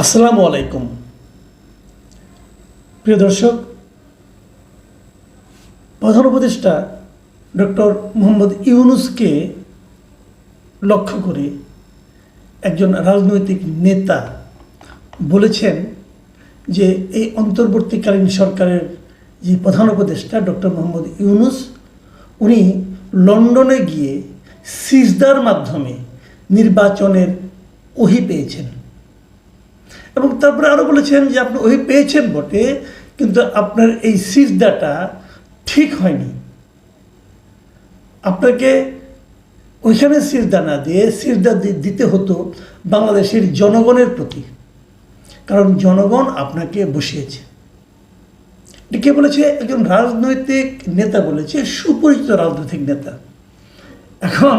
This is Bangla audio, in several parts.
আসসালামু আলাইকুম প্রিয় দর্শক, প্রধান উপদেষ্টা ডক্টর মোহাম্মদ ইউনূসকে লক্ষ্য করে একজন রাজনৈতিক নেতা বলেছেন যে এই অন্তর্বর্তীকালীন সরকারের যে প্রধান উপদেষ্টা ডক্টর মোহাম্মদ ইউনূস উনি লন্ডনে গিয়ে সিজদার মাধ্যমে নির্বাচনের ওহী পেয়েছেন এবং তারপরে আরও বলেছেন যে আপনি ওই পেয়েছেন বটে, কিন্তু আপনার এই সিজদাটা ঠিক হয়নি। আপনাকে ওইখানে সিজদা না দিয়ে সিজদা দিতে হতো বাংলাদেশের জনগণের প্রতি, কারণ জনগণ আপনাকে বসিয়েছে। এটা কে বলেছে? একজন রাজনৈতিক নেতা বলেছে, সুপরিচিত রাজনৈতিক নেতা। এখন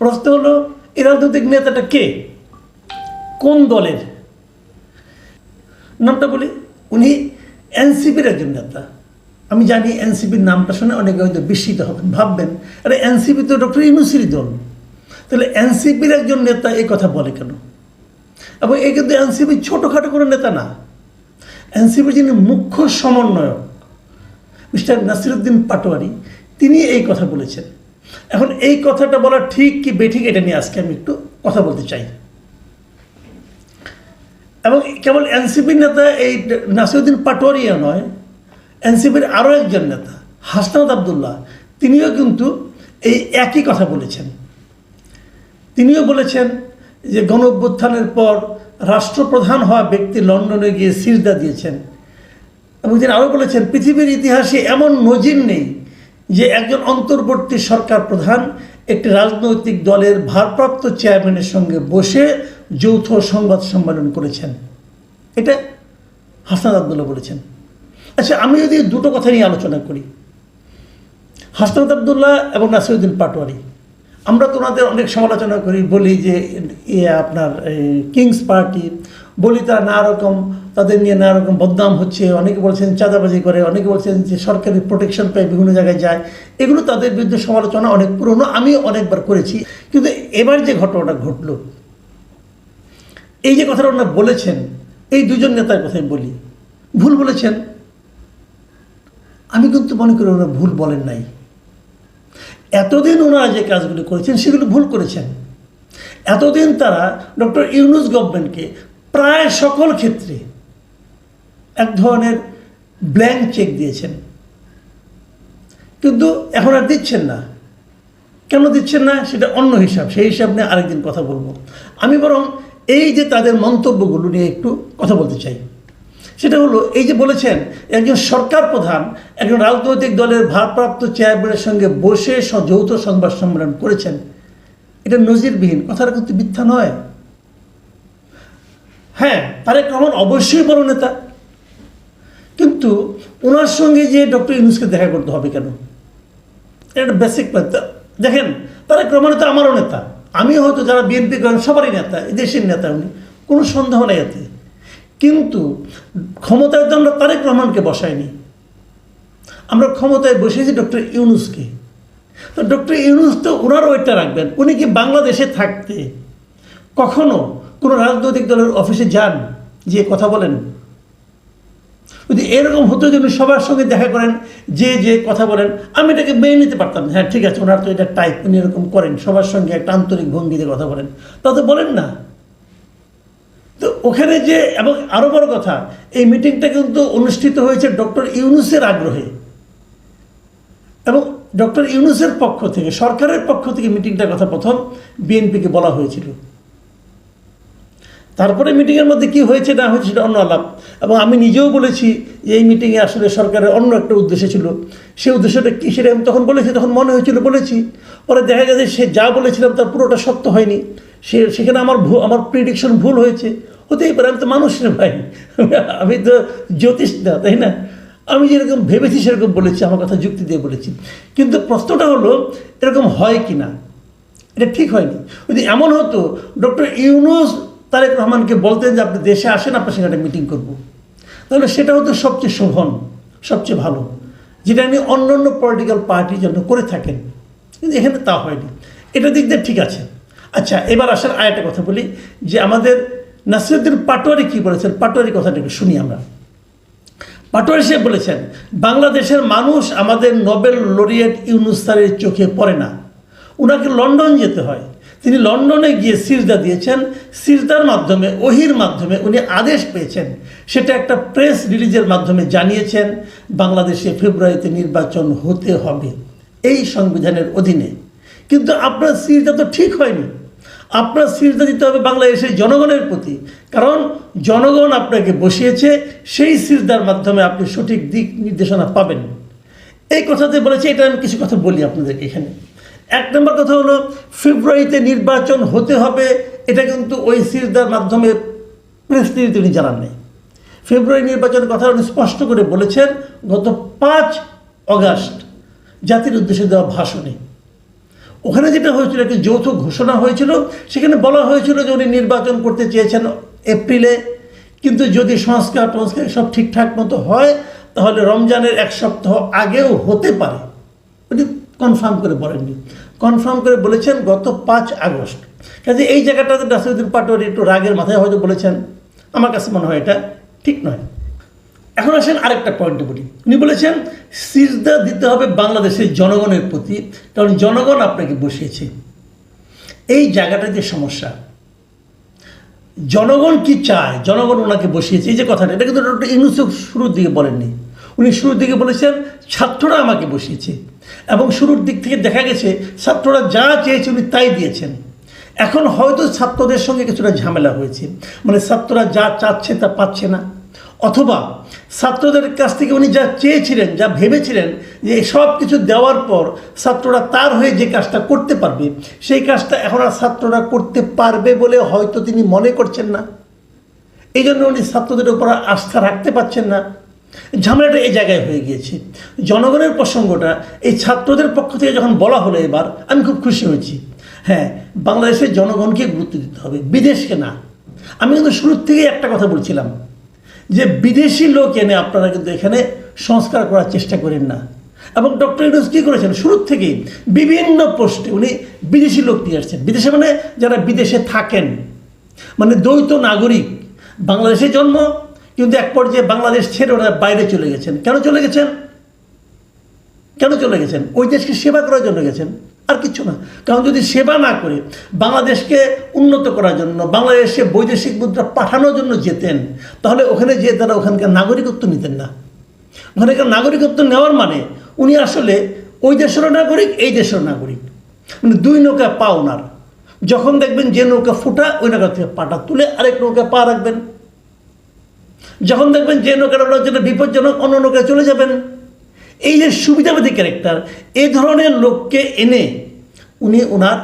প্রশ্ন হলো, এই রাজনৈতিক নেতাটা কে, কোন দলের? নামটা বলি, উনি এনসিপির একজন নেতা। আমি জানি এনসিপির নামটা শুনে অনেকে হয়তো বিস্মিত হবেন, ভাববেন আরে এনসিপি তো ডক্টর ইউনূসেরই দল, তাহলে এনসিপির একজন নেতা এই কথা বলে কেন? এবং এই কিন্তু এনসিপির ছোটোখাটো কোনো নেতা না। এনসিপির যিনি মুখ্য সমন্বয়ক মিস্টার নাসিরউদ্দিন পাটোয়ারি, তিনি এই কথা বলেছেন। এখন এই কথাটা বলা ঠিক কি বেঠিক, এটা নিয়ে আজকে আমি একটু কথা বলতে চাই। এবং কেবল এনসিপির নেতা এই নাসিরউদ্দিন পাটোয়ারিয়া নয়, এনসিপির আরও একজন নেতা হাসনাত আবদুল্লাহ, তিনিও কিন্তু এই একই কথা বলেছেন। তিনিও বলেছেন যে গণ অভ্যুত্থানের পর রাষ্ট্রপ্রধান হওয়া ব্যক্তি লন্ডনে গিয়ে সিজদা দিয়েছেন। এবং তিনি আরও বলেছেন, পৃথিবীর ইতিহাসে এমন নজির নেই যে একজন অন্তর্বর্তী সরকার প্রধান একটি রাজনৈতিক দলের ভারপ্রাপ্ত চেয়ারম্যানের সঙ্গে বসে যৌথ সংবাদ সম্মেলন করেছেন। এটা হাসনাত আবদুল্লাহ বলেছেন। আচ্ছা, আমি যদি দুটো কথা নিয়ে আলোচনা করি, হাসনাত আবদুল্লাহ এবং নাসিরউদ্দিন পাটোয়ারি, আমরা তো ওনাদের অনেক সমালোচনা করি, বলি যে আপনার কিংস পার্টি, বলি তারা নানা রকম, তাদের নিয়ে নানা রকম বদনাম হচ্ছে। অনেকে বলছেন চাঁদাবাজি করে, অনেকে বলছেন যে সরকারি প্রোটেকশন পেয়ে বিভিন্ন জায়গায় যায়। এগুলো তাদের বিরুদ্ধে সমালোচনা অনেক পুরনো, আমি অনেকবার করেছি। কিন্তু এবার যে ঘটনাটা ঘটল, এই যে কথাটা ওনারা বলেছেন, এই দুজন নেতার কথাই বলি, ভুল বলেছেন। আমি কিন্তু মনে করি ওনারা ভুল বলেন নাই। এতদিন ওনারা যে কাজগুলো করেছেন সেগুলো ভুল করেছেন। এতদিন তারা ডক্টর ইউনূস গভর্নমেন্টকে প্রায় সকল ক্ষেত্রে এক ধরনের ব্ল্যাঙ্ক চেক দিয়েছেন, কিন্তু এখন আর দিচ্ছেন না। কেন দিচ্ছেন না সেটা অন্য হিসাব, সেই হিসাব নিয়ে আরেকদিন কথা বলবো। আমি বরং এই যে তাদের মন্তব্যগুলো নিয়ে একটু কথা বলতে চাই। সেটা হলো, এই যে বলেছেন একজন সরকার প্রধান একজন রাজনৈতিক দলের ভারপ্রাপ্ত চেয়ারম্যানের সঙ্গে বসে যৌথ সংবাদ সম্মেলন করেছেন, এটা নজিরবিহীন। কথাটা কিন্তু মিথ্যা নয়। হ্যাঁ, তারেক রহমান অবশ্যই বড় নেতা, কিন্তু ওনার সঙ্গে যে ডক্টর ইউনূসকে দেখা করতে হবে কেন? এটা বেসিক কথা। দেখেন, তারেক রহমান তো আমারও নেতা, আমি হয়তো যারা বিএনপি করেন সবারই নেতা, দেশের নেতা উনি, কোনো সন্দেহ নেই এতে। কিন্তু ক্ষমতায় তো আমরা তারেক রহমানকে বসাইনি, আমরা ক্ষমতায় বসেছি ডক্টর ইউনূসকে। তো ডক্টর ইউনূস তো ওনারও ওইটা রাখবেন। উনি কি বাংলাদেশে থাকতে কখনো কোনো রাজনৈতিক দলের অফিসে যান, যে কথা বলেন? যদি এরকম হতো যে উনি সবার সঙ্গে দেখা করেন, যে কথা বলেন, আমি এটাকে মেনে নিতে পারতাম। হ্যাঁ ঠিক আছে, ওনার তো এটা টাইপ, উনি এরকম করেন, সবার সঙ্গে একটা আন্তরিক ভঙ্গিতে কথা বলেন, তা তো বলেন না। তো ওখানে যে, এবং আরও বড় কথা, এই মিটিংটা কিন্তু অনুষ্ঠিত হয়েছে ডক্টর ইউনূসের আগ্রহে, এবং ডক্টর ইউনূসের পক্ষ থেকে, সরকারের পক্ষ থেকে মিটিংটার কথা প্রথম বিএনপিকে বলা হয়েছিল। তারপরে মিটিংয়ের মধ্যে কি হয়েছে না হয়েছে সেটা অন্য আলাপ। এবং আমি নিজেও বলেছি যে এই মিটিংয়ে আসলে সরকারের অন্য একটা উদ্দেশ্য ছিল। সেই উদ্দেশ্যটা কী সেটা আমি তখন বলেছি, তখন মনে হয়েছিল বলেছি। পরে দেখা গেছে সে যা বলেছিলাম তার পুরোটা সত্য হয়নি, সেখানে আমার প্রিডিকশন ভুল হয়েছে। হতেই পারে, আমি তো মানুষ না ভাই, আমি তো জ্যোতিষ না, তাই না? আমি যেরকম ভেবেছি সেরকম বলেছি, আমার কথা যুক্তি দিয়ে বলেছি। কিন্তু প্রশ্নটা হলো, এরকম হয় কি না? এটা ঠিক হয়নি। যদি এমন হতো ডক্টর ইউনূস তারেক রহমানকে বলতেন যে আপনি দেশে আসেন, আপনার সঙ্গে একটা মিটিং করবো, তাহলে সেটা হতো সবচেয়ে শোভন, সবচেয়ে ভালো, যেটা আপনি অন্য অন্য পলিটিক্যাল পার্টির জন্য করে থাকেন। কিন্তু এখানে তা হয়নি। এটা দিক দিয়ে ঠিক আছে। আচ্ছা, এবার আসার আরেকটা কথা বলি, যে আমাদের নাসিরুদ্দিন পাটোয়ারি কি বলেছেন, পাটোয়ারি কথাটা একটু শুনি আমরা। পাটোয়ারি সাহেব বলেছেন, বাংলাদেশের মানুষ আমাদের নোবেল লরিয়েট ইউনূস স্যারের চোখে পড়ে না, ওনাকে লন্ডন যেতে হয়। তিনি লন্ডনে গিয়ে সিজদা দিয়েছেন, সিজদার মাধ্যমে ওহির মাধ্যমে উনি আদেশ পেয়েছেন, সেটা একটা প্রেস রিলিজের মাধ্যমে জানিয়েছেন বাংলাদেশে ফেব্রুয়ারিতে নির্বাচন হতে হবে এই সংবিধানের অধীনে। কিন্তু আপনার সিজদা তো ঠিক হয়নি, আপনার সিজদা দিতে হবে বাংলাদেশের জনগণের প্রতি, কারণ জনগণ আপনাকে বসিয়েছে, সেই সিজদার মাধ্যমে আপনি সঠিক দিক নির্দেশনা পাবেন। এই কথাতে বলেছে, এটা আমি কিছু কথা বলি আপনাদেরকে এখানে। এক নম্বর কথা হলো, ফেব্রুয়ারিতে নির্বাচন হতে হবে, এটা কিন্তু ওই সিজদার মাধ্যমে প্রেস রিলিজে উনি জানান নেই। ফেব্রুয়ারি নির্বাচনের কথা উনি স্পষ্ট করে বলেছেন গত 5 অগাস্ট জাতির উদ্দেশ্যে দেওয়া ভাষণে। ওখানে যেটা হয়েছিল, একটি যৌথ ঘোষণা হয়েছিল, সেখানে বলা হয়েছিল যে উনি নির্বাচন করতে চেয়েছেন এপ্রিলে, কিন্তু যদি সংস্কার সব ঠিকঠাক মতো হয় তাহলে রমজানের 1 সপ্তাহ আগেও হতে পারে। উনি কনফার্ম করে বলেননি, কনফার্ম করে বলেছেন গত 5 আগস্ট। কাজে এই জায়গাটাতে নাসিরুদ্দিন পাটোয়ারি একটু রাগের মাথায় হয়তো বলেছেন, আমার কাছে মনে হয় এটা ঠিক নয়। এখন আসেন আরেকটা পয়েন্টে বলি। উনি বলেছেন সিজদা দিতে হবে বাংলাদেশের জনগণের প্রতি, কারণ জনগণ আপনাকে বসিয়েছে। এই জায়গাটা যে সমস্যা, জনগণ কি চায়, জনগণ ওনাকে বসিয়েছে, এই যে কথাটা, এটা কিন্তু ডক্টর ইউনূস শুরুর দিকে বলেননি। উনি শুরুর দিকে বলেছেন ছাত্ররা আমাকে বসিয়েছে, এবং শুরুর দিক থেকে দেখা গেছে ছাত্ররা যা চেয়েছে উনি তাই দিয়েছেন। এখন হয়তো ছাত্রদের সঙ্গে কিছুটা ঝামেলা হয়েছে, মানে ছাত্ররা যা চাচ্ছে তা পাচ্ছে না, অথবা ছাত্রদের কাছ থেকে উনি যা চেয়েছিলেন, যা ভেবেছিলেন যে সব কিছু দেওয়ার পর ছাত্ররা তার হয়ে যে কাজটা করতে পারবে, সেই কাজটা এখন আর ছাত্ররা করতে পারবে বলে হয়তো তিনি মনে করছেন না। এই জন্য উনি ছাত্রদের উপর আস্থা রাখতে পারছেন না। ঝামেলাটা এই জায়গায় হয়ে গিয়েছে। জনগণের প্রসঙ্গটা এই ছাত্রদের পক্ষ থেকে যখন বলা হলো, এবার আমি খুব খুশি হয়েছি। হ্যাঁ, বাংলাদেশের জনগণকে গুরুত্ব দিতে হবে, বিদেশকে না। আমি কিন্তু শুরুর থেকেই একটা কথা বলছিলাম যে বিদেশি লোক এনে আপনারা কিন্তু এখানে সংস্কার করার চেষ্টা করেন না। এবং ডক্টর ইউনূস কী করেছেন, শুরুর থেকেই বিভিন্ন পোস্টে উনি বিদেশি লোক নিয়ে আসছেন। বিদেশে মানে যারা বিদেশে থাকেন, মানে দ্বৈত নাগরিক, বাংলাদেশে জন্ম কিন্তু এক পর্যায়ে বাংলাদেশ ছেড়ে ওরা বাইরে চলে গেছেন। কেন চলে গেছেন? কেন চলে গেছেন? ওই দেশকে সেবা করার জন্য গেছেন, আর কিছু না। কারণ যদি সেবা না করে বাংলাদেশকে উন্নত করার জন্য, বাংলাদেশে বৈদেশিক মুদ্রা পাঠানোর জন্য যেতেন, তাহলে ওখানে যেয়ে তারা ওখানকার নাগরিকত্ব নিতেন না। ওখানকার নাগরিকত্ব নেওয়ার মানে উনি আসলে ওই দেশেরও নাগরিক, এই দেশেরও নাগরিক, মানে 2 নৌকা পা ওনার। যখন দেখবেন যে নৌকা ফুটা, ওই নৌকা থেকে পাটা তুলে আরেক নৌকা পা রাখবেন। যখন দেখবেন যে নৌকাটা ওনার জন্য বিপজ্জনক, অন্য নৌকায় চলে যাবেন। এই যে সুবিধাবাদী ক্যারেক্টার, এই ধরনের লোককে এনে উনি ওনার